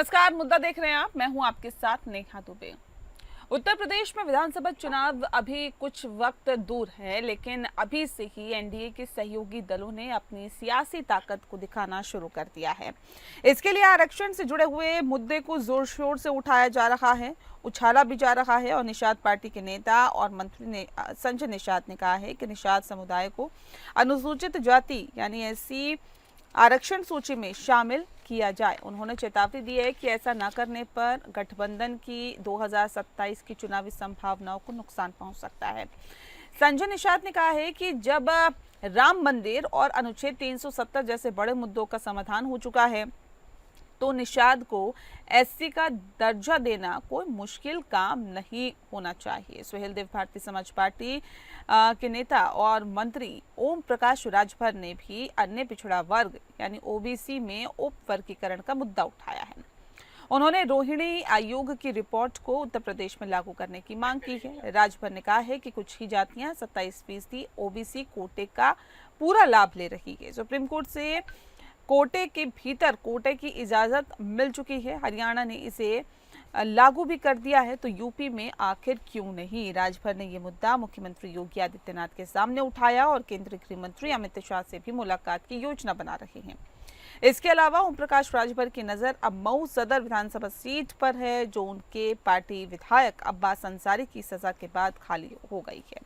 नमस्कार, मुद्दा देख रहे हैं आप। मैं हूं आपके साथ नेहा दुबे। उत्तर प्रदेश में विधानसभा चुनाव अभी कुछ वक्त दूर है, लेकिन अभी से ही एनडीए के सहयोगी दलों ने अपनी सियासी ताकत को दिखाना शुरू कर दिया है। इसके लिए आरक्षण से जुड़े हुए मुद्दे को जोर शोर से उठाया जा रहा है, उछाला भी जा रहा है। और निषाद पार्टी के नेता और मंत्री ने संजय निषाद ने कहा है कि निषाद समुदाय को अनुसूचित जाति यानी एससी आरक्षण सूची में शामिल किया जाए। उन्होंने चेतावनी दी है कि ऐसा न करने पर गठबंधन की 2027 की चुनावी संभावनाओं को नुकसान पहुंच सकता है। संजय निषाद ने कहा है कि जब राम मंदिर और अनुच्छेद 370 जैसे बड़े मुद्दों का समाधान हो चुका है तो निषाद को एससी का दर्जा देना कोई मुश्किल काम नहीं होना चाहिए। सुहेल देव भारतीय समाज पार्टी के नेता और मंत्री ओम प्रकाश राजभर ने भी अन्य पिछड़ा वर्ग यानी ओबीसी में उप वर्गीकरण का मुद्दा उठाया है। उन्होंने रोहिणी आयोग की रिपोर्ट को उत्तर प्रदेश में लागू करने की मांग की है। राजभर ने कहा है कि कुछ ही जातियां 27% ओबीसी कोटे का पूरा लाभ ले रही है। सुप्रीम कोर्ट से कोटे के भीतर कोटे की इजाजत मिल चुकी है। हरियाणा ने इसे लागू भी कर दिया है, तो यूपी में आखिर क्यों नहीं। राजभर ने ये मुद्दा मुख्यमंत्री योगी आदित्यनाथ के सामने उठाया और केंद्रीय गृह मंत्री अमित शाह से भी मुलाकात की योजना बना रहे हैं। इसके अलावा ओम प्रकाश राजभर की नजर अब मऊ सदर विधानसभा सीट पर है, जो उनके पार्टी विधायक अब्बास अंसारी की सजा के बाद खाली हो गई है।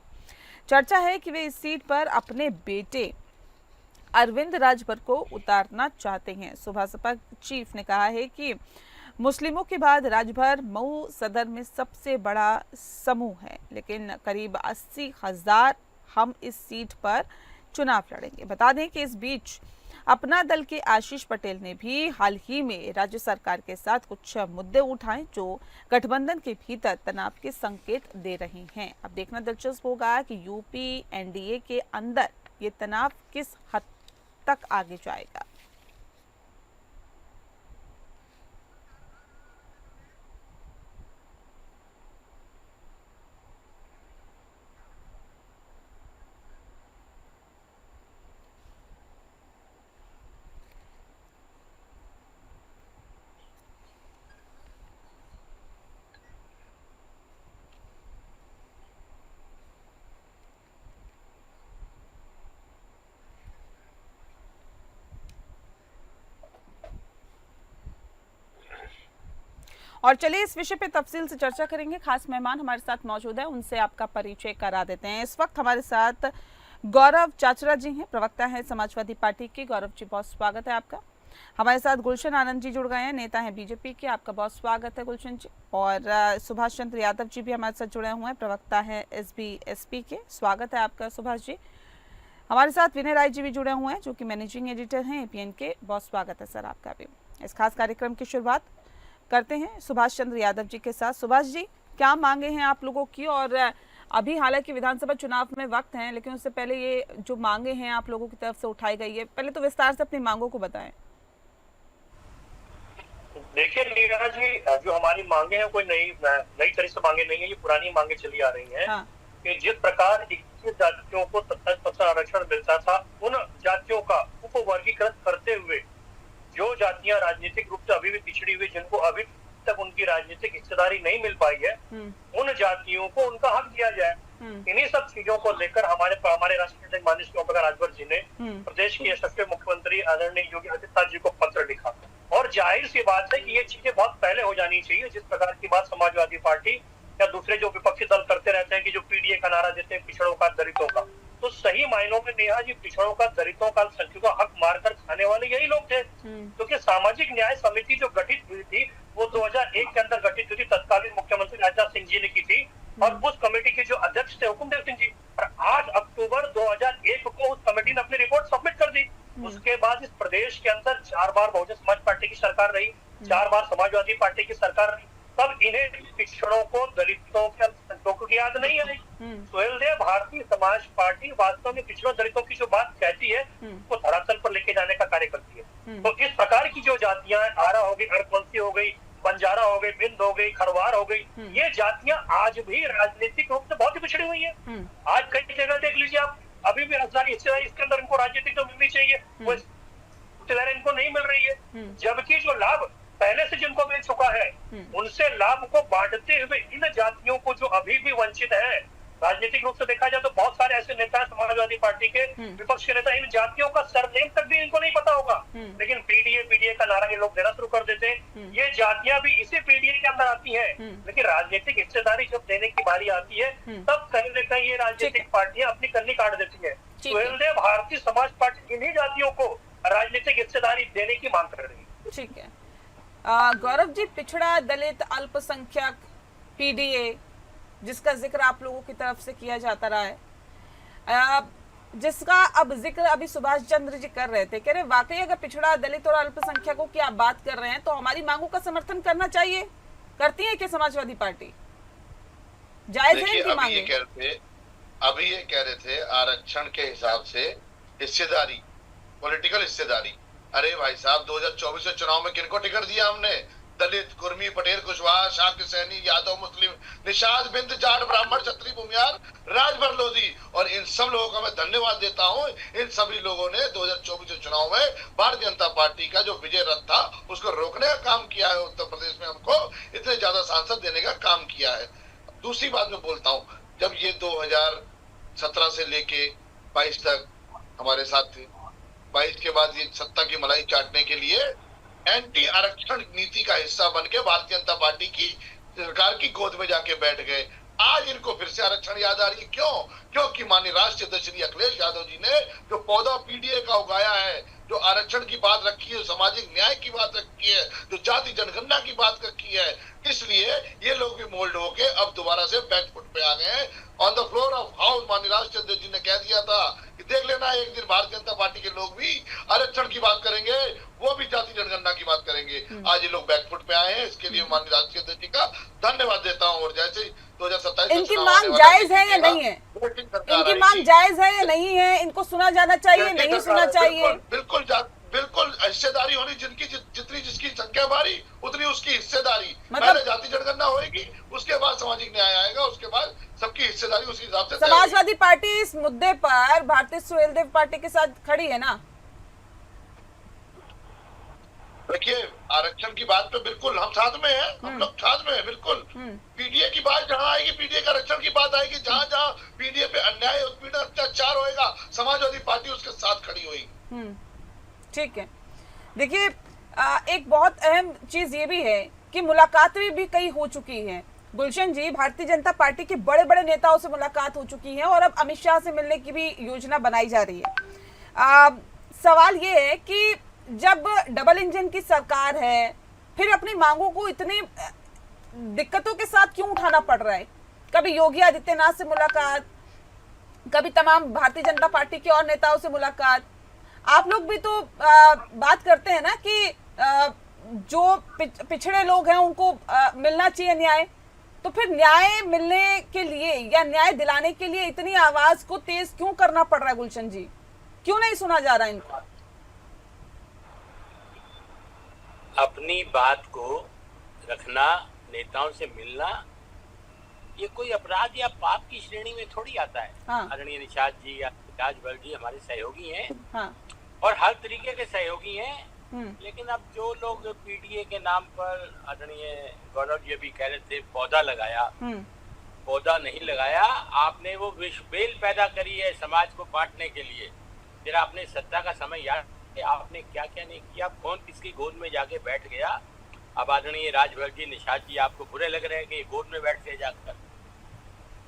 चर्चा है कि वे इस सीट पर अपने बेटे अरविंद राजभर को उतारना चाहते हैं। सुभाषपा चीफ ने कहा है कि मुस्लिमों के बाद राजभर मऊ सदर में सबसे बड़ा समूह है, लेकिन करीब 80,000 हम इस सीट पर चुनाव लड़ेंगे। बता दें कि इस बीच अपना दल के आशीष पटेल ने भी हाल ही में राज्य सरकार के साथ कुछ मुद्दे उठाए जो गठबंधन के भीतर तनाव के संकेत दे रहे हैं। अब देखना दिलचस्प होगा कि यूपी एनडीए के अंदर ये तनाव किस हद तक आगे जाएगा। और चलिए इस विषय पे तफसील से चर्चा करेंगे। खास मेहमान हमारे साथ मौजूद है, उनसे आपका परिचय करा देते हैं। इस वक्त हमारे साथ गौरव चाचरा जी हैं, प्रवक्ता हैं समाजवादी पार्टी के। गौरव जी, बहुत स्वागत है आपका। हमारे साथ गुलशन आनंद जी जुड़ गए हैं, नेता हैं बीजेपी के। आपका बहुत स्वागत है गुलशन जी। और सुभाष चंद्र यादव जी भी हमारे साथ जुड़े हुए हैं, प्रवक्ता हैं एसबीएसपी के। स्वागत है आपका सुभाष जी। हमारे साथ विनय राय जी भी जुड़े हुए हैं, जो कि मैनेजिंग एडिटर हैं एपीएन के। बहुत स्वागत है सर आपका भी। इस खास कार्यक्रम की शुरुआत करते हैं सुभाष चंद्र यादव जी के साथ। सुभाष जी, क्या मांगे हैं आप लोगों की? और अभी हालांकि विधानसभा चुनाव में वक्त है, लेकिन उससे पहले ये जो मांगे हैं आप लोगों की तरफ से उठाई गई है, पहले तो विस्तार से अपनी मांगों को बताएं। देखिए नीरा जी, जो हमारी मांगे हैं कोई नई तरह से मांगे नहीं है, ये पुरानी मांगे चली आ रही हैं। हाँ। कि जिस प्रकार 21 जातियों को 27% आरक्षण मिलता था, उन जातियों का उपवर्गीकृत करते हुए जो जातियां राजनीतिक रूप से अभी भी पिछड़ी हुई, जिनको अभी तक उनकी राजनीतिक हिस्सेदारी नहीं मिल पाई है, उन जातियों को उनका हक दिया जाए। इन्हीं सब चीजों को लेकर हमारे राष्ट्रीय माननीय ओम प्रकाश राजभर जी ने प्रदेश के यशस्वी मुख्यमंत्री आदरणीय योगी आदित्यनाथ जी को पत्र लिखा। और जाहिर सी बात है कि ये चीजें बहुत पहले हो जानी चाहिए। जिस प्रकार की बात समाजवादी पार्टी या दूसरे जो विपक्षी दल करते रहते हैं कि जो पीडीए का नारा देते हैं पिछड़ों का दलितों का, तो सही मायनों में नेहा जी पिछड़ों का दलितों का अल्पसंख्यकों का हक मारकर खाने वाले यही लोग थे। क्योंकि सामाजिक न्याय समिति जो गठित हुई थी वो 2001 के अंदर गठित हुई थी, तत्कालीन मुख्यमंत्री राजनाथ सिंह जी ने की थी। और उस कमेटी के जो अध्यक्ष थे हुकुमदेव सिंह जी, और 8 अक्टूबर 2001 को उस कमेटी ने अपनी रिपोर्ट सबमिट कर दी। उसके बाद इस प्रदेश के अंदर 4 बार बहुजन समाज पार्टी की सरकार रही, 4 बार समाजवादी पार्टी की सरकार रही, तब इन्हें पिछड़ों को दलितों के अल्पसंख्यकों की याद नहीं आई। सुहेल देव भारतीय समाज पार्टी वास्तव में पिछड़ों दलितों की जो बात कहती है वो धरातल पर लेके जाने का कार्य करती है। तो इस प्रकार की जो जातियां आरा हो गई, अरकवंशी हो गई, बंजारा हो गई, बिंद हो गई, खरवार हो गई, ये जातियां आज भी राजनीतिक रूप से बहुत ही पिछड़ी हुई है। आज कई जगह देख लीजिए आप, अभी भी हिस्सेदारी इसके अंदर इनको राजनीतिक जो मिलनी चाहिए वो हिस्सेदारी इनको नहीं मिल रही है। जबकि जो लाभ पहले से जिनको मिल चुका है उनसे लाभ को बांटते हुए इन जातियों को जो अभी भी वंचित है, राजनीतिक रूप से देखा जाए तो बहुत सारे ऐसे नेता हैं समाजवादी पार्टी के, विपक्ष के नेता, इन जातियों का सरनेम तक भी इनको नहीं पता होगा, लेकिन पीडीए का नारा ये लोग देना शुरू कर देते हैं। ये जातियां भी इसी पीडीए के अंदर आती हैं, लेकिन राजनीतिक हिस्सेदारी जब देने की बारी आती है तब कहीं न कहीं ये राजनीतिक पार्टियां अपनी कन्नी काट देती है। सुहेलदेव भारतीय समाज पार्टी इन्हीं जातियों को राजनीतिक हिस्सेदारी देने की मांग कर रही है। ठीक है गौरव जी, पिछड़ा दलित अल्पसंख्यक पीडीए जिसका जिक्र आप लोगों की तरफ से किया जाता रहा है, जिसका अब जिक्र अभी सुभाष चंद्र जी कर रहे थे, कह रहे वाकई अगर पिछड़ा दलित और अल्पसंख्यकों की आप बात कर रहे हैं तो हमारी मांगों का समर्थन करना चाहिए। करती है क्या समाजवादी पार्टी? जायज है इनकी मांगे? अभी ये कह रहे थे आरक्षण के हिसाब से हिस्सेदारी, पॉलिटिकल हिस्सेदारी। अरे भाई साहब, 2024 के चुनाव में किनको टिकट दिया हमने? दलित, कुर्मी, पटेल, कुशवाहा, शाक्य सैनी, यादव, मुस्लिम, निषाद, बिंद, जाट, ब्राह्मण, क्षत्रिय, भूमियार, राजभर लोधी, और इन सब लोगों का मैं धन्यवाद देता हूं। इन सभी लोगों ने 2024 के चुनाव में भारतीय जनता पार्टी का जो विजय रथ था उसको रोकने का काम किया है। उत्तर प्रदेश में हमको इतने ज्यादा सांसद देने का काम किया है। दूसरी बात मैं बोलता हूँ, जब ये 2017 से लेके 22 तक हमारे साथ थे, 22 के बाद ये सत्ता की मलाई चाटने के लिए एंटी आरक्षण नीति का हिस्सा बनके भारतीय जनता पार्टी की सरकार की गोद में जाके बैठ गए। आज इनको फिर से आरक्षण याद आ रही है। क्यों? क्योंकि माननीय राष्ट्रीय अध्यक्ष श्री अखिलेश यादव जी ने जो पौधा पीडीए का उगाया है, जो आरक्षण की बात रखी है, सामाजिक न्याय की बात रखी है, जो जाति जनगणना की बात रखी है, इसलिए ये लोग भी मोल्ड होके अब दोबारा से बैकफुट पे आ गए हैं। On the floor of house माननीय राष्ट्रीय अध्यक्ष जी ने कह दिया था कि देख लेना एक दिन भारतीय जनता पार्टी के लोग भी आरक्षण की बात करेंगे, वो भी जाति जनगणना की बात करेंगे। आज ये लोग बैकफुट पे आए हैं, इसके लिए माननीय राष्ट्रीय अध्यक्ष जी का धन्यवाद देता हूँ। और जैसे 2027 इनकी मांग जायज है या नहीं है? इनकी मांग जायज है या नहीं है? इनको सुना जाना चाहिए, नहीं सुना चाहिए? बिल्कुल बिल्कुल हिस्सेदारी होनी, जिनकी जितनी जिसकी संख्या बारी उतनी उसकी हिस्सेदारी। पहले जाति जनगणना होगी, उसके बाद सामाजिक न्याय आएगा, उसके बाद सबकी हिस्सेदारी उसी हिसाब से। समाजवादी पार्टी इस मुद्दे पर भारतीय सुहेलदेव पार्टी के साथ खड़ी है ना? देखिए, आरक्षण की बात पे बिल्कुल हम साथ में हैं, हम लोग साथ में हैं बिल्कुल। पीडीए की बात जहाँ आएगी, पीडीए का आरक्षण की बात आएगी, जहाँ जहाँ पीडीए पे अन्याय, उत्पीड़न, अत्याचार होएगा, समाजवादी पार्टी उसके साथ खड़ी होगी। ठीक है, देखिए एक बहुत अहम चीज ये भी है कि मुलाकातें भी कई हो चुकी हैं। गुलशन जी, भारतीय जनता पार्टी के बड़े बड़े नेताओं से मुलाकात हो चुकी है और अब अमित शाह से मिलने की भी योजना बनाई जा रही है। सवाल ये है कि जब डबल इंजन की सरकार है, फिर अपनी मांगों को इतने दिक्कतों के साथ क्यों उठाना पड़ रहा है? कभी योगी आदित्यनाथ से मुलाकात, कभी तमाम भारतीय जनता पार्टी के और नेताओं से मुलाकात। आप लोग भी तो बात करते हैं ना कि जो पिछड़े लोग हैं उनको मिलना चाहिए न्याय। तो फिर न्याय मिलने के लिए या न्याय दिलाने के लिए इतनी आवाज को तेज क्यों करना पड़ रहा है? गुलशन जी, क्यों नहीं सुना जा रहा इनको? अपनी बात को रखना, नेताओं से मिलना, ये कोई अपराध या पाप की श्रेणी में थोड़ी आता है। आदरणीय निषाद जी या राजभर जी हमारे सहयोगी हैं। हाँ। और हर तरीके के सहयोगी हैं। लेकिन अब जो लोग पीडीए के नाम पर, आदरणीय गौरव जी अभी कह रहे थे पौधा लगाया, पौधा नहीं लगाया आपने, वो विषबेल पैदा करी है समाज को बांटने के लिए। जरा आपने सत्ता का समय याद, आपने क्या क्या नहीं किया, कौन किसकी गोद में जाके बैठ गया। अब आदरणीय राजभर जी, निषाद जी आपको बुरे लग रहे हैं कि गोद में बैठ गए जाकर।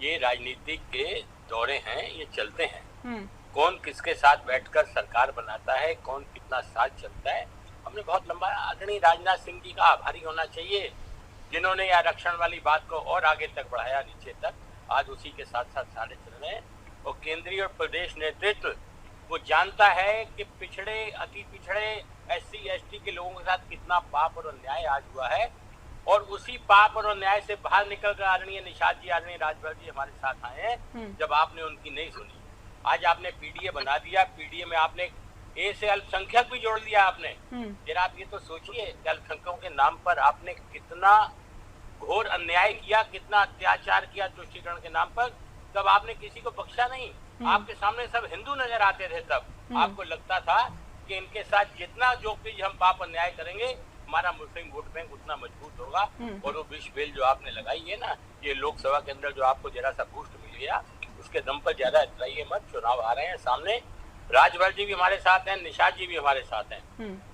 ये राजनीतिक के दौरे हैं, ये चलते हैं। कौन किसके साथ बैठकर सरकार बनाता है, कौन कितना साथ चलता है। हमने बहुत लंबा, आदरणीय राजनाथ सिंह जी का आभारी होना चाहिए जिन्होंने आरक्षण वाली बात को और आगे तक बढ़ाया, नीचे तक। आज उसी के साथ साथ सारे चल रहे हैं। और केंद्रीय और प्रदेश नेतृत्व वो जानता है कि पिछड़े, अति पिछड़े, SC ST के लोगों के साथ कितना पाप और अन्याय आज हुआ है। और उसी पाप और अन्याय से बाहर निकल कर आदरणीय निषाद जी, आदरणीय राजभर जी हमारे साथ आए हैं। जब आपने उनकी नहीं सुनी, आज आपने पीडीए बना दिया, पीडीए में आपने ए से अल्पसंख्यक भी जोड़ लिया आपने। जरा आप ये तो सोचिए कि अल्पसंख्यकों के नाम पर आपने कितना घोर अन्याय किया, कितना अत्याचार किया तुष्टीकरण के नाम पर। तब आपने किसी को बख्शा नहीं। आपके सामने सब हिंदू नजर आते थे। तब आपको लगता था कि इनके साथ जितना जो भी हम पाप अन्याय करेंगे हमारा मुस्लिम वोट बैंक उतना मजबूत होगा। और वो विश बिल जो आपने लगाई है ना, ये लोकसभा के अंदर जो आपको जरा सा बूस्ट मिल गया, उसके दम पर ज्यादा इतराइए मत। चुनाव आ रहे हैं सामने, राजभर जी भी हमारे साथ हैं, निषाद जी भी हमारे साथ हैं,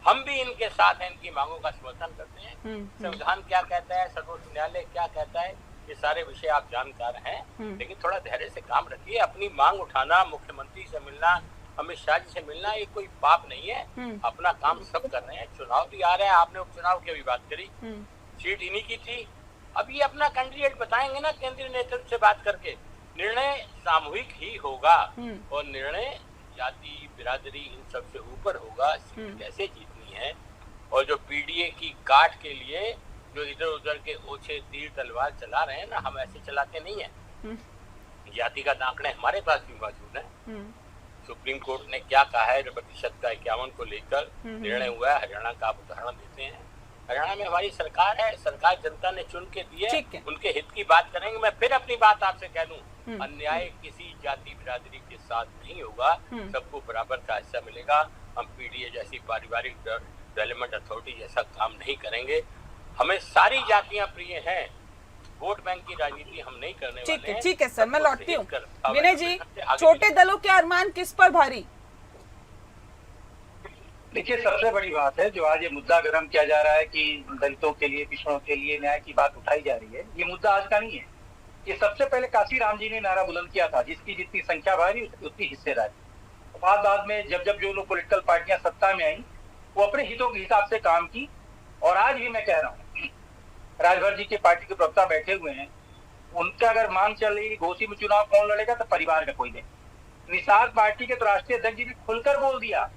हम भी इनके साथ हैं, इनकी मांगों का समर्थन करते हैं। संविधान क्या कहता है, सर्वोच्च न्यायालय क्या कहता है, ये सारे विषय आप जानकार हैं, लेकिन थोड़ा धैर्य से काम रखिए। अपनी मांग उठाना, मुख्यमंत्री से मिलना, अमित शाह जी से मिलना, ये कोई पाप नहीं है। अपना काम सब कर रहे हैं। चुनाव भी आ रहे हैं, आपने उपचुनाव की अभी बात करी, सीट इन्हीं की थी। अब ये अपना कैंडिडेट बताएंगे ना केंद्रीय नेतृत्व से बात करके। निर्णय सामूहिक ही होगा और निर्णय जाति बिरादरी इन सब से ऊपर होगा। सीट कैसे जीतनी है, और जो पीडीए की काट के लिए जो इधर उधर के ओछे तीर तलवार चला रहे हैं ना, हम ऐसे चलाते नहीं है। जाति का आंकड़े हमारे पास भी मौजूद है। सुप्रीम कोर्ट ने क्या कहा है, जो प्रतिशत का 51 को लेकर निर्णय हुआ है, हरियाणा का आप उदाहरण देते हैं। हरियाणा में हमारी सरकार है, सरकार जनता ने चुन के दी है, उनके हित की बात करेंगे। मैं फिर अपनी बात आपसे कह दूं, अन्याय किसी जाति बिरादरी के साथ नहीं होगा, सबको बराबर का हिस्सा मिलेगा। हम पीडीए जैसी पारिवारिक डेवलपमेंट अथॉरिटी जैसा काम नहीं करेंगे। हमें सारी जातियां प्रिय हैं, वोट बैंक की राजनीति हम नहीं करने वाले हैं। ठीक है सर, मैं लौटती हूँ। विनय जी, छोटे दलों के अरमान किस पर भारी? देखिए, सबसे बड़ी बात है जो आज ये मुद्दा गर्म किया जा रहा है कि दलितों के लिए, पिछड़ों के लिए न्याय की बात उठाई जा रही है, ये मुद्दा आज का नहीं है। ये सबसे पहले काशी राम जी ने नारा बुलंद किया था, जिसकी जितनी संख्या भारी उतनी हिस्सेदारी। बाद में जब जो लोग पॉलिटिकल पार्टियां सत्ता में आई, वो अपने हितों के हिसाब से काम की। और आज भी मैं कह रहा हूँ, राजभर जी के पार्टी के प्रवक्ता बैठे हुए हैं, उनका अगर मांग चल रही घोसी में चुनाव कौन लड़ेगा, तो परिवार का कोई नहीं। निषाद पार्टी के तो राष्ट्रीय अध्यक्ष जी ने खुलकर बोल दिया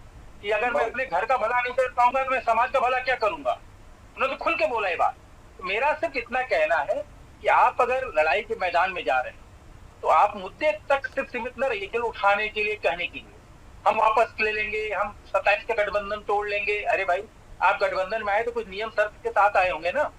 कि अगर मैं अपने घर का भला नहीं कर पाऊंगा तो मैं समाज का भला क्या करूंगा। उन्होंने तो खुल के बोला ये बात। तो मेरा सिर्फ इतना कहना है कि आप अगर लड़ाई के मैदान में जा रहे हैं, तो आप मुद्दे तक सिर्फ सीमित न रहिए, केवल उठाने के लिए, कहने के लिए हम वापस ले लेंगे, हम 27 का गठबंधन तोड़ लेंगे। अरे भाई, आप गठबंधन में आए तो कुछ नियम शर्त के साथ आए होंगे ना।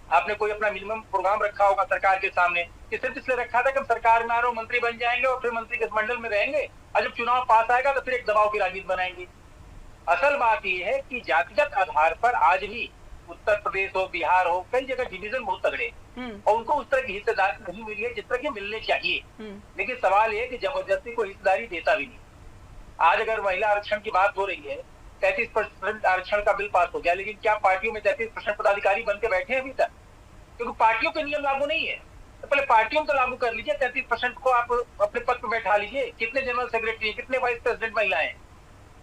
आपने कोई अपना मिनिमम प्रोग्राम रखा होगा सरकार के सामने, कि सिर्फ इसलिए रखा था कि हम सरकार में आ रहे हो, मंत्री बन जाएंगे और फिर मंत्री के मंडल में रहेंगे, और जब चुनाव पास आएगा तो फिर एक दबाव की राजनीति बनाएंगे। असल बात यह है कि जातिगत आधार पर आज भी उत्तर प्रदेश हो, बिहार हो, कई जगह डिवीजन बहुत तगड़े, और उनको उस तरह की हिस्सेदारी नहीं मिली है जिस तरह की मिलने चाहिए। लेकिन सवाल ये कि जबरदस्ती को हिस्सेदारी देता भी नहीं। आज अगर महिला आरक्षण की बात हो रही है, 33% आरक्षण का बिल पास हो गया, लेकिन क्या पार्टियों में 33% पदाधिकारी बन के बैठे हैं अभी तक? क्योंकि पार्टियों के नियम लागू नहीं है। तो पहले पार्टियों को लागू कर लीजिए, 33% को आप अपने पद पर बैठा लीजिए। कितने जनरल सेक्रेटरी, कितने वाइस प्रेसिडेंट महिलाएं?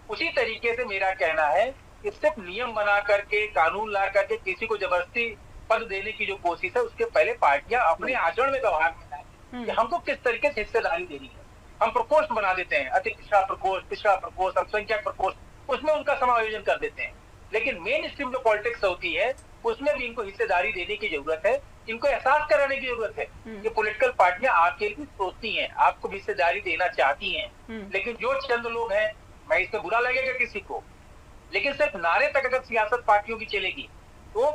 उसी तरीके से मेरा कहना है कि सिर्फ नियम बना करके, कानून ला करके किसी को जबरदस्ती पद देने की जो कोशिश है, उसके पहले पार्टियां अपने आचरण में व्यवहार में लाएं कि हमको किस तरीके से हिस्सेदारी देनी है। हम प्रकोष्ठ बना देते हैं, अति पिछड़ा प्रकोष्ठ, अल्पसंख्यक प्रकोष्ठ, उसमें उनका समायोजन कर देते हैं। लेकिन मेन स्ट्रीम जो पॉलिटिक्स होती है, उसमें भी इनको हिस्सेदारी देने की जरूरत है, इनको एहसास कराने की जरूरत है कि पॉलिटिकल पार्टियां आपके लिए सोचती हैं, आपको भी हिस्सेदारी देना चाहती हैं। लेकिन जो चंद लोग हैं, मैं इसमें बुरा लगेगा किसी को, लेकिन सिर्फ नारे तक अगर सियासत पार्टियों की चलेगी तो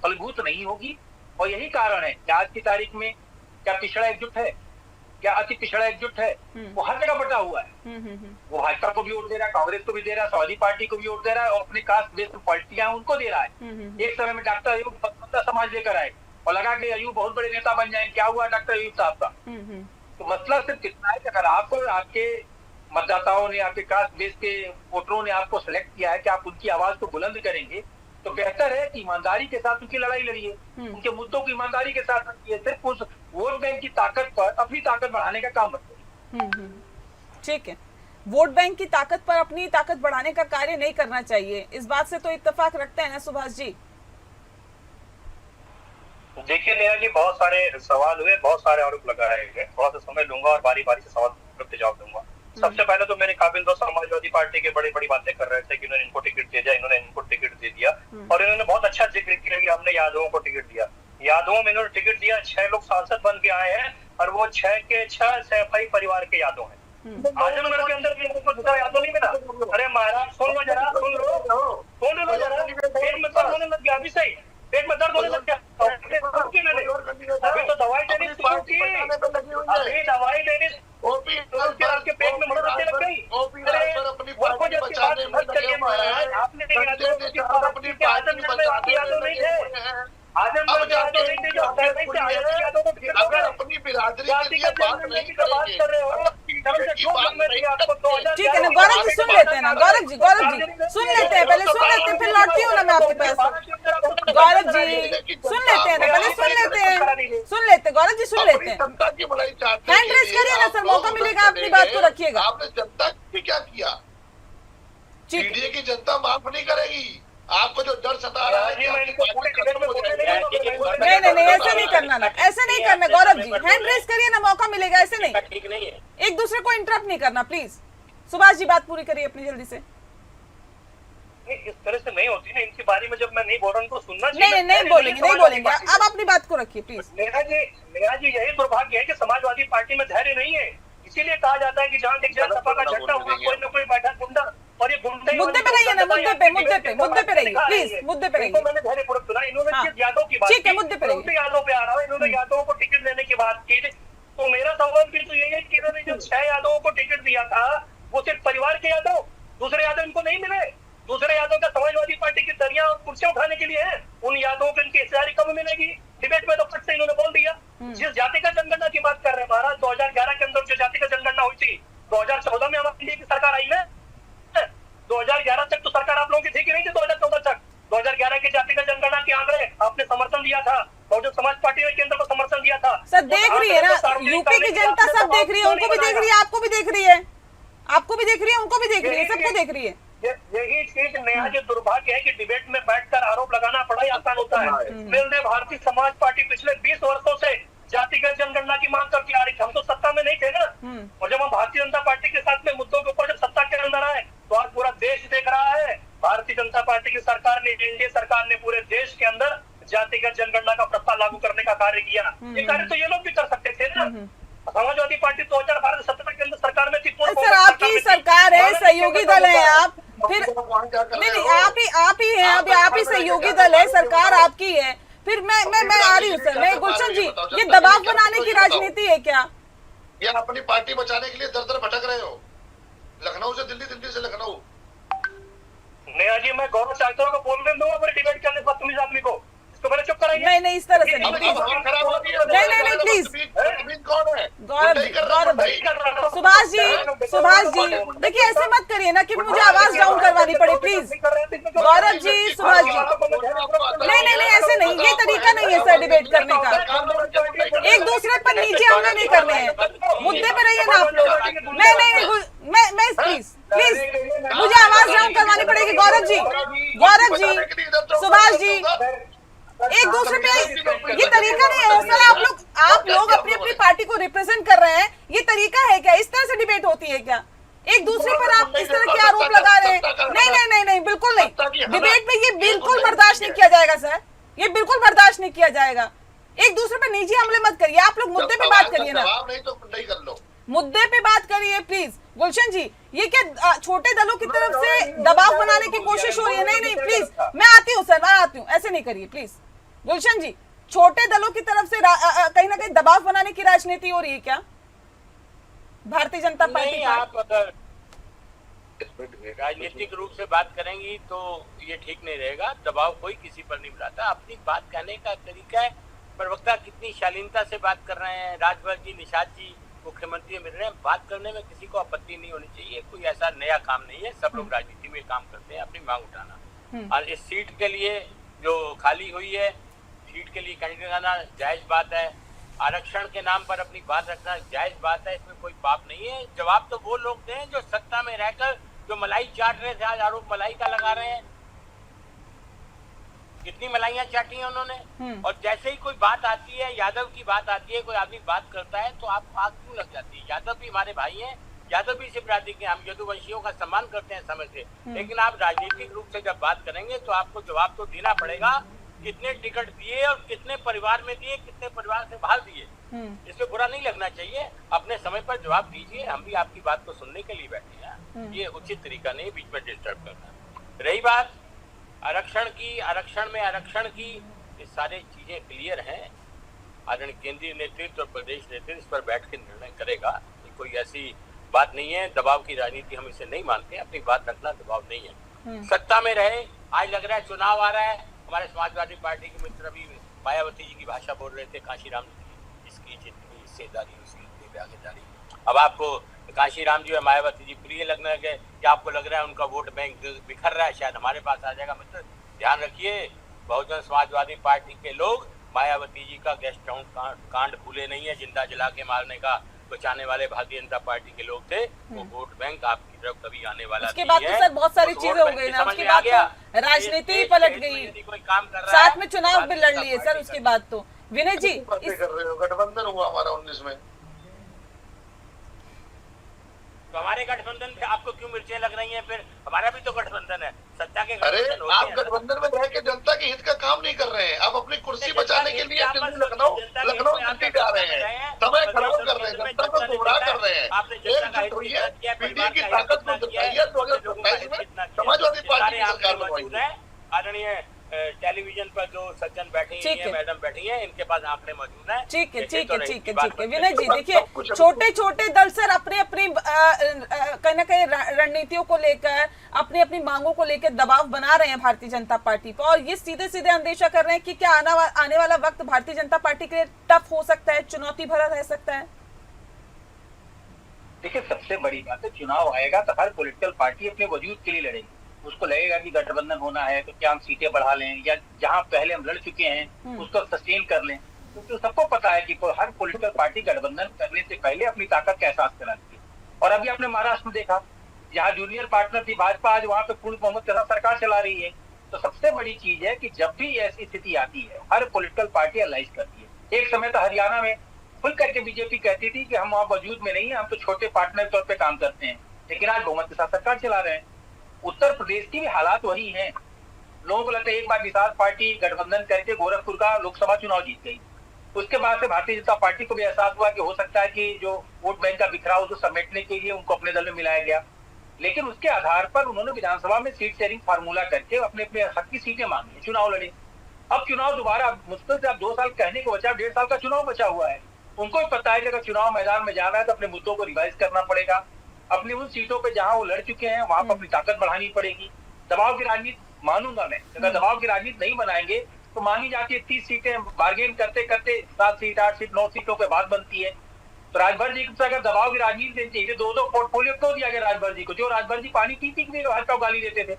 फलभूत नहीं होगी। और यही कारण है कि आज की तारीख में क्या पिछड़ा एकजुट है, क्या अति पिछड़ा एकजुट है? वो हर जगह बटा हुआ है। वो भाजपा को भी वोट दे रहा है, कांग्रेस को भी दे रहा है, समाजवादी पार्टी को भी वोट दे रहा है, और अपने कास्ट बेस्ड पार्टियां उनको दे रहा है। एक समय में डॉक्टर अयूब पसंदीदा समाज लेकर आए और लगा कि अयूब बहुत बड़े नेता बन जाए। क्या हुआ डॉक्टर अयूब साहब का? तो मसला सिर्फ कितना है कि अगर आपको, आपके मतदाताओं ने, आपके कास्ट बेस के वोटरों ने आपको सिलेक्ट किया है कि आप उनकी आवाज को बुलंद करेंगे, तो बेहतर है कि ईमानदारी के साथ उनकी लड़ाई लड़िए, उनके मुद्दों को ईमानदारी के साथ रखिए। सिर्फ उस वोट बैंक की ताकत पर अपनी ताकत बढ़ाने का काम मत करिए। ठीक है, वोट बैंक की ताकत पर अपनी ताकत बढ़ाने का कार्य नहीं करना चाहिए, इस बात से तो इत्तेफाक रखते हैं ना सुभाष जी? देखिए नेहा जी, बहुत सारे सवाल हुए, बहुत सारे आरोप लगाए गए। थोड़ा सा समय लूंगा और बारी बारी से सवाल पे जवाब दूंगा। सबसे पहले तो मेरे काबिल दोस्त समाजवादी पार्टी के बड़ी बड़ी बातें कर रहे थे कि इन्होंने इनको टिकट दे दिया, इन्होंने इनको टिकट दे दिया, और इन्होंने बहुत अच्छा जिक्र किया कि हमने यादवों को टिकट दिया। यादवों में इन्होंने टिकट दिया, 6 लोग सांसद बन के आए हैं, और वो 6 के 6 सैफई परिवार के यादव हैं। आजमगढ़ के अंदर को दूसरा यादव नहीं मिला। अरे महाराज सुन लो जरा, सुन लो जरा, पेट में दर्द होने लग गया, अभी सही पेट में दर्द होने लग गया। अभी तो दवाई देनी शुरू की, अभी दवाई देनी, आपके पेट में मुड़ने लग गई। आपने जातिगत जनगणना की तो बात कर रहे हो, ठीक है ना गौरव जी, सुन लेते हैं ना गौरव जी सुन लेते हैं, पहले सुन लेते हैं, फिर लौटती हूँ ना मैं आपके पास। गौरव जी सुन लेते हैं ना, पहले सुन लेते हैं, गौरव जी सुन लेते हैं। जनता की भलाई चाहते हैं। हैंड रेस करिए ना सर, मौका मिलेगा, अपनी बात को रखिएगा। आपने जनता की क्या किया? ठीक पीडीए की जनता माफ नहीं करेगी। आपको जो डर सता रहा है, नहीं ऐसे नहीं करना ना, ऐसे नहीं करना गौरव जी, हैंड रेस करिए ना, मौका मिलेगा, ऐसे नहीं, ठीक नहीं है। एक दूसरे को इंटरप्ट नहीं करना प्लीज। सुभाष जी बात पूरी करिए अपनी जल्दी से। इस तरह से नहीं होती ना, इनके बारे में जब मैं नहीं बोल रहा हूँ तो सुनना नहीं बोलेंगे, अब अपनी बात को रखिए प्लीज। नेहा जी यही दुर्भाग्य है कि समाजवादी पार्टी में धैर्य नहीं है, इसीलिए कहा जाता है कि जहाँ सपा का झंडा हुआ कोई न कोई बैठा गुंडा, और ये गुंडे मुद्दे पे रहिए ना, मुद्दे पे रहिए प्लीज, मुद्दे पे रहिए। मैंने धैर्यपूर्वक सुना। इन्होंने यादव की बात ठीक है, मुद्दे पे रहिए। यादव पे आ रहा है, इन्होंने यादवों को टिकट देने की बात की, तो मेरा सवाल फिर तो यही है कि इन्होंने जब 6 यादवों को टिकट दिया था, वो सिर्फ परिवार के यादव, दूसरे यादव इनको नहीं मिले। दूसरे यादव का समाजवादी पार्टी की दरिया और कुर्सियां उठाने के लिए है, उन यादवों को इनकी हिस्सेदारी कम मिलेगी। डिबेट में तो फट से इन्होंने बोल दिया। जिस जातिगत जनगणना की बात कर रहे हैं महाराज, 2011 के अंदर जो जातिगत जनगणना हुई थी, 2014 में हमारे इंडिया की सरकार आई है। 2011 तक तो सरकार आप लोगों की थी कि नहीं थी? 2014 तक 2011 की जातिगत जनगणना के आंकड़े आपने समर्थन दिया था, और जो समाज पार्टी ने केंद्र को समर्थन दिया था। सर देख रही है ना, यूपी की जनता सब देख रही है, उनको भी देख रही है, आपको भी देख रही है, उनको भी देख रही है, सबको देख रही है। यही चीज नेहा जी दुर्भाग्य है कि डिबेट में बैठकर आरोप लगाना बड़ा ही आसान होता है। मिलने भारतीय समाज पार्टी पिछले 20 वर्षों से जातिगत जनगणना की मांग करती आ रही थी। हम तो सत्ता में नहीं थे ना, और जब हम भारतीय जनता पार्टी के साथ में मुद्दों के ऊपर जब सत्ता के अंदर आए, तो आज पूरा देश देख रहा है भारतीय जनता पार्टी की सरकार ने, एनडीए सरकार ने पूरे देश के अंदर जातिगत जनगणना का प्रस्ताव लागू करने का कार्य किया। ये कार्य तो ये लोग भी कर सकते थे ना। समाजवादी पार्टी 2017 के अंदर सरकार में थी। सर आपकी सरकार है, सहयोगी दल है आप, फिर नहीं आप ही हैं, अभी आप ही सहयोगी दल है, सरकार आपकी है, फिर मैं आ रही हूँ सर। मैं गुलशन जी, ये दबाव बनाने की राजनीति है क्या? ये अपनी पार्टी बचाने के लिए दर दर भटक रहे हो, लखनऊ से दिल्ली, दिल्ली से लखनऊ। नेहा जी मैं गौरव चाहता हूँ बोलने दूंगा मेरे डिबेट करने पर तुम आदमी को, इसको मैंने चुप कराइए। नहीं इस तरह से नहीं, प्लीज नहीं प्लीज। कौन है? गौरव सुभाष जी देखिए ऐसे मत करिए ना कि मुझे आवाज डाउन करवानी पड़े, प्लीज। गौरव जी, सुभाष जी, नहीं ऐसे नहीं, ये तरीका नहीं है सर डिबेट करने का। एक दूसरे पर नीचे हमले नहीं करने हैं, मुद्दे पे रहिए ना आप लोग। मैं प्लीज मुझे आवाज डाउन करवानी पड़ेगी। गौरव जी, सुभाष जी, एक दूसरे पे ये तरीका नहीं है सर। आप लोग अपनी अपनी पार्टी को रिप्रेजेंट कर रहे हैं, ये तरीका है क्या? इस तरह से डिबेट होती है क्या? एक दूसरे पर आप इस तरह के आरोप लगा रहे हैं? नहीं बिल्कुल नहीं, डिबेट में ये बिल्कुल बर्दाश्त नहीं किया जाएगा सर, ये बिल्कुल बर्दाश्त नहीं किया जाएगा। एक दूसरे पर निजी हमले मत करिए, आप लोग मुद्दे पे बात करिए ना, मुद्दे पे बात करिए प्लीज। गुलशन जी, ये क्या छोटे दलों की तरफ से दबाव बनाने की कोशिश हो रही है? नहीं प्लीज, मैं आती हूँ सर, मैं आती हूँ, ऐसे नहीं करिए प्लीज। गुलशन जी, छोटे दलों की तरफ से कहीं ना कहीं दबाव बनाने की राजनीति हो रही है क्या भारतीय जनता पार्टी? आप अगर राजनीतिक रूप से बात करेंगी तो ये ठीक नहीं रहेगा। दबाव कोई किसी पर नहीं बनाता, अपनी बात कहने का तरीका है। प्रवक्ता कितनी शालीनता से बात कर रहे हैं, राजभर जी, निषाद जी मुख्यमंत्री मिल रहे हैं, बात करने में किसी को आपत्ति नहीं होनी चाहिए। कोई ऐसा नया काम नहीं है, सब लोग राजनीति में काम करते हैं, अपनी मांग उठाना। और इस सीट के लिए जो खाली हुई है, सीट के लिए कैंडिडेट आना जायज बात है, आरक्षण के नाम पर अपनी बात रखना जायज बात है, इसमें कोई पाप नहीं है। जवाब तो वो लोग दें जो सत्ता में रहकर जो मलाई चाट रहे थे, आज आरोप मलाई का लगा रहे हैं। कितनी मलाइयां चाटी हैं उन्होंने। और जैसे ही कोई बात आती है, यादव की बात आती है, कोई आदमी बात करता है तो आपको आग क्यों लग जाती है? यादव भी हमारे भाई हैं, यादव भी सिपराधी के, हम यदुवंशियों का सम्मान करते हैं समय से, लेकिन आप राजनीतिक रूप से जब बात करेंगे तो आपको जवाब तो देना पड़ेगा। कितने टिकट दिए और कितने परिवार में दिए, कितने परिवार से बाहर दिए, इसमें बुरा नहीं लगना चाहिए। अपने समय पर जवाब दीजिए, हम भी आपकी बात को सुनने के लिए बैठे हैं। ये उचित तरीका नहीं बीच में डिस्टर्ब करना। रही बात आरक्षण की, आरक्षण की ये सारे चीजें क्लियर हैं। आदरणीय केंद्रीय नेतृत्व और प्रदेश नेतृत्व इस पर बैठ के निर्णय करेगा। कोई ऐसी बात नहीं है, दबाव की राजनीति हम इसे नहीं मानते। अपनी बात रखना दबाव नहीं है। सत्ता में रहे, आज लग रहा है चुनाव आ रहा है, हमारे समाजवादी पार्टी के मित्र अभी मायावती जी की भाषा बोल रहे थे, काशीराम जी, इसकी जितनी हिस्सेदारी उसकी भागीदारी। अब आपको काशीराम जी और मायावती जी प्रिय लगने लगे कि आपको लग रहा है उनका वोट बैंक बिखर रहा है, शायद हमारे पास आ जाएगा। मतलब ध्यान रखिए, बहुजन समाजवादी पार्टी के लोग मायावती जी का गेस्ट हाउस कांड भूले नहीं है, जिंदा जला के मारने का कुछ आने वाले भारतीय जनता पार्टी के लोग थे। वो वोट बैंक आपकी तरफ कभी आने वाला उसके बाद तो सर बहुत सारी चीजें हो गई ना, उसके बाद तो राजनीति ही पलट गई, कोई काम कर रहा है, साथ में चुनाव भी लड़ लिए सर। उसके बाद तो विनय जी कर रहे हो, गठबंधन हुआ हमारा 19 में, तो हमारे गठबंधन पे आपको क्यों मिर्चें लग रही हैं? फिर हमारा भी तो गठबंधन है, सत्ता के अरे गठबंधन होते आप हैं। गठबंधन में रह के जनता के हित का काम नहीं कर रहे हैं, आप अपनी कुर्सी बचाने के लिए दिल्ली लखनऊ दिल्ली जा रहे हैं, समय खराब कर रहे हैं, जनता को गुमराह कर रहे हैं। एकजुट होइए, पीडीए की ताकत को दिखाइए। 2027 में समाजवादी पार्टी की सरकार बनवाइए। आदरणीय टेलीविजन पर जो सज्जन बैठी हैं, मैडम बैठी हैं, इनके पास आंकड़े मौजूद हैं। ठीक है, ठीक है, ठीक है, ठीक है। विनय जी देखिए, छोटे छोटे दल सर अपने अपनी कहीं ना कहीं रणनीतियों को लेकर, अपनी अपनी मांगों को लेकर दबाव बना रहे हैं भारतीय जनता पार्टी पर, और ये सीधे सीधे अंदेशा कर रहे हैं कि क्या आने वाला वक्त भारतीय जनता पार्टी के लिए टफ हो सकता है, चुनौती भरा रह सकता है। देखिए, सबसे बड़ी बात है, चुनाव आएगा तो हर पॉलिटिकल पार्टी अपने वजूद के लिए लड़ेगी। उसको लगेगा कि गठबंधन होना है तो क्या हम सीटें बढ़ा लें, या जहां पहले हम लड़ चुके हैं उसको सस्टेन कर लें। तो सबको पता है कि हर पॉलिटिकल पार्टी गठबंधन करने से पहले अपनी ताकत का एहसास कराती है। और अभी आपने महाराष्ट्र में देखा, जहाँ जूनियर पार्टनर थी भाजपा, आज वहां पे पूर्ण बहुमत के साथ सरकार चला रही है। तो सबसे बड़ी चीज है कि जब भी ऐसी स्थिति आती है, हर पॉलिटिकल पार्टी एनालाइज करती है। एक समय तो हरियाणा में खुल करके बीजेपी कहती थी कि हम वहाँ वजूद में नहीं है, हम तो छोटे पार्टनर के तौर पर काम करते हैं, लेकिन आज बहुमत के साथ सरकार चला रहे हैं। उत्तर प्रदेश की भी हालात वही हैं। लोगों को लगता है एक बार निषाद पार्टी गठबंधन करके गोरखपुर का लोकसभा चुनाव जीत गई। उसके बाद से भारतीय जनता पार्टी को भी एहसास हुआ कि हो सकता है कि जो वोट बैंक का बिखराव उसको समेटने के लिए उनको अपने दल में मिलाया गया। लेकिन उसके आधार पर उन्होंने विधानसभा में सीट शेयरिंग फार्मूला करके अपने अपने हक की सीटें मांगी, चुनाव लड़े। अब चुनाव दोबारा मुश्किल से अब 2 साल कहने को बचा, 1.5 साल का चुनाव बचा हुआ है। उनको भी पता है कि अगर चुनाव मैदान में जाना है तो अपने मुद्दों को रिवाइज करना पड़ेगा। अपनी उन सीटों पे जहां वो लड़ चुके हैं वहां पर अपनी ताकत बढ़ानी पड़ेगी। दबाव की राजनीति मानूंगा मैं, अगर दबाव की राजनीति नहीं बनाएंगे तो मांगी जाती है 30 सीटें, बार्गेन करते करते 7 सीट 8 सीट 9 सीटों पे बात बनती है। तो राजभर जी से अगर दबाव की राजनीति देनी चाहिए, 2-2 पोर्टफोलियो क्यों दिया गया राजभर जी को? जो राजभर जी पानी पीती भी हर का गाली देते थे।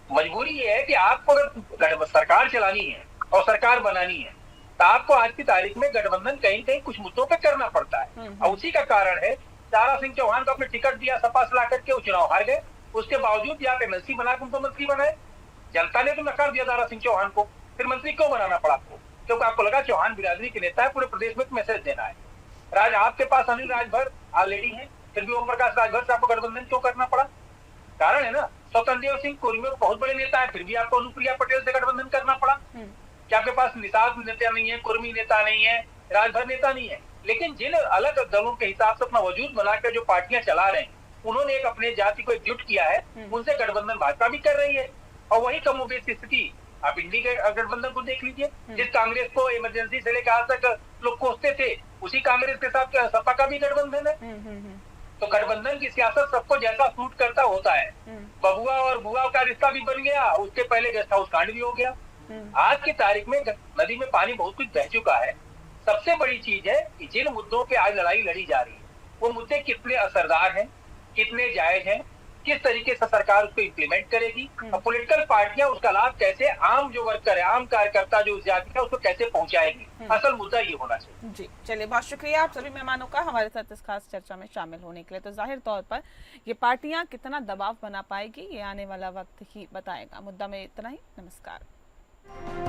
मजबूरी ये है कि आपको अगर सरकार चलानी है और सरकार बनानी है तो आपको आज की तारीख में गठबंधन कहीं कहीं कुछ मुद्दों पर करना पड़ता है। और उसी का कारण है दारा सिंह चौहान को अपने टिकट दिया, सपा से ला करके वो चुनाव हार गए। उसके बावजूद आप एमएलसी बनाकर उनको मंत्री बनाए। जनता ने तो नकार दिया दारा सिंह चौहान को, फिर मंत्री क्यों बनाना पड़ा आपको? क्योंकि आपको लगा चौहान बिरादरी के नेता है, पूरे प्रदेश में मैसेज देना है। आपके पास अनिल राजभर ऑलरेडी है, फिर भी ओम प्रकाश राजभर से आपको गठबंधन क्यों करना पड़ा? कारण है ना, स्वतंत्र देव सिंह कुर्मी बहुत बड़े नेता है, फिर भी आपको अनुप्रिया पटेल से गठबंधन करना पड़ा। क्या आपके पास निषाद नेता नहीं है, कुर्मी नेता नहीं है, राजभर नेता नहीं है? लेकिन जिन अलग दलों के हिसाब से अपना वजूद बनाकर जो पार्टियां चला रहे हैं, उन्होंने एक अपने जाति को एकजुट किया है, उनसे गठबंधन भाजपा भी कर रही है। और वही कमोबेश की स्थिति आप इंडी के गठबंधन को देख लीजिए। जिस कांग्रेस को इमरजेंसी से लेकर आज तक लोग कोसते थे, उसी कांग्रेस के साथ सपा का भी गठबंधन है। तो गठबंधन की सियासत सबको जैसा सूट करता होता है। बबुआ और बुआ का रिश्ता भी बन गया, उसके पहले गेस्ट हाउस कांड भी हो गया। आज की तारीख में नदी में पानी बहुत कुछ बह चुका है। सबसे बड़ी चीज है कि जिन मुद्दों पे आज लड़ाई लड़ी जा रही है, वो मुद्दे कितने असरदार हैं, कितने जायज हैं, किस तरीके से सरकार उसको इम्प्लीमेंट करेगी, और पॉलिटिकल पार्टियां उसका लाभ कैसे आम जो वर्कर है, आम कार्यकर्ता जो उस जाति का, उसको कैसे पहुंचाएगी। असल मुद्दा ये होना चाहिए। जी चलिए, बहुत शुक्रिया आप सभी मेहमानों का हमारे साथ इस खास चर्चा में शामिल होने के लिए। तो जाहिर तौर पर ये पार्टियां कितना दबाव बना पाएगी, ये आने वाला वक्त ही बताएगा। मुद्दा में इतना ही, नमस्कार।